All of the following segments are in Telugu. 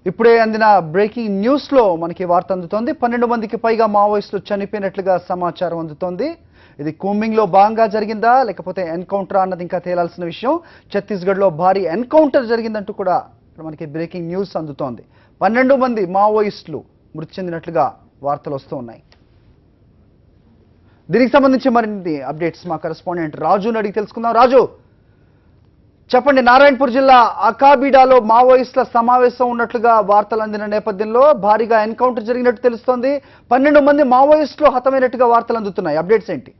ఇప్పుడే అందిన బ్రేకింగ్ న్యూస్ లో మనకి వార్త అందుతోంది. 12 మందికి పైగా మావోయిస్టులు చనిపోయినట్లుగా సమాచారం అందుతోంది. ఇది కూంబింగ్ లో భాగంగా జరిగిందా లేకపోతే ఎన్కౌంటర్ అన్నది ఇంకా తేలాల్సిన విషయం. ఛత్తీస్గఢ్ లో భారీ ఎన్కౌంటర్ జరిగిందంటూ కూడా మనకి బ్రేకింగ్ న్యూస్ అందుతోంది. 12 మంది మావోయిస్టులు మృతి చెందినట్లుగా వార్తలు వస్తూ ఉన్నాయి. దీనికి సంబంధించి మరిన్ని అప్డేట్స్ మా కరెస్పాండెంట్ రాజుని అడిగి తెలుసుకుందాం. రాజు, చెప్పండి. నారాయణపూర్ జిల్లా అకాబీడాలో మావోయిస్టుల సమావేశం ఉన్నట్లుగా వార్తలు అందిన నేపథ్యంలో భారీగా ఎన్కౌంటర్ జరిగినట్టు తెలుస్తోంది. 12 మంది మావోయిస్టులు హతమైనట్టుగా వార్తలు అందుతున్నాయి. అప్డేట్స్ ఏంటి?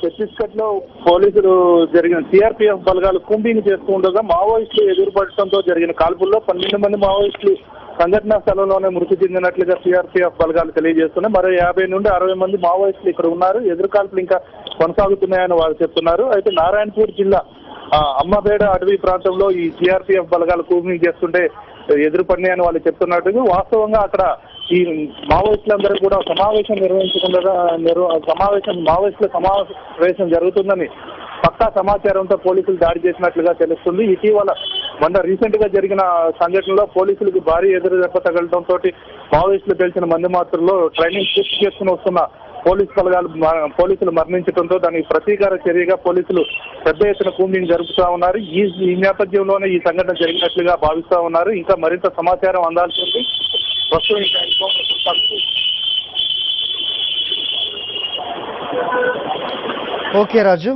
ఛత్తీస్గఢ్ లో పోలీసులు జరిగిన సిఆర్పీఎఫ్ బలగాలు కూంబింగ్ చేస్తూ ఉండగా మావోయిస్టులు ఎదురుపడటంతో జరిగిన కాల్పుల్లో 12 మంది మావోయిస్టులు సంఘటనా స్థలంలోనే మృతి చెందినట్లుగా సిఆర్పీఎఫ్ బలగాలు తెలియజేస్తున్నాయి. మరో 50 నుండి 60 మంది మావోయిస్టులు ఇక్కడ ఉన్నారు. ఎదురు కాల్పులు ఇంకా కొనసాగుతున్నాయని వారు చెప్తున్నారు. అయితే నారాయణపూర్ జిల్లా అమ్మబేడ అటవీ ప్రాంతంలో ఈ సిఆర్పీఎఫ్ బలగాలు కూంబింగ్ చేస్తుంటే ఎదురుపడినాయని వాళ్ళు చెప్తున్నట్టు. వాస్తవంగా అక్కడ ఈ మావోయిస్టులందరూ కూడా సమావేశం నిర్వహించకుండా మావోయిస్టుల సమావేశం జరుగుతుందని పక్కా సమాచారంతో పోలీసులు దాడి చేసినట్లుగా తెలుస్తుంది. ఇటీవల రీసెంట్ గా జరిగిన సంఘటనలో పోలీసులకు భారీ ఎదురు దెబ్బ తగలడంతో మావోయిస్టులు తెలిసిన మంది మాత్రంలో ట్రైనింగ్ పూర్తి చేసుకుని వస్తున్న పోలీసులు మరణించడంతో దానికి ప్రతీకార చర్యగా పోలీసులు పెద్ద ఎత్తున కూంబింగ్ జరుపుతా ఉన్నారు. ఈ నేపథ్యంలోనే ఈ సంఘటన జరిగినట్లుగా భావిస్తా ఉన్నారు. ఇంకా మరింత సమాచారం అందాల్సి ఉంది. ప్రస్తుతం ఓకే రాజు.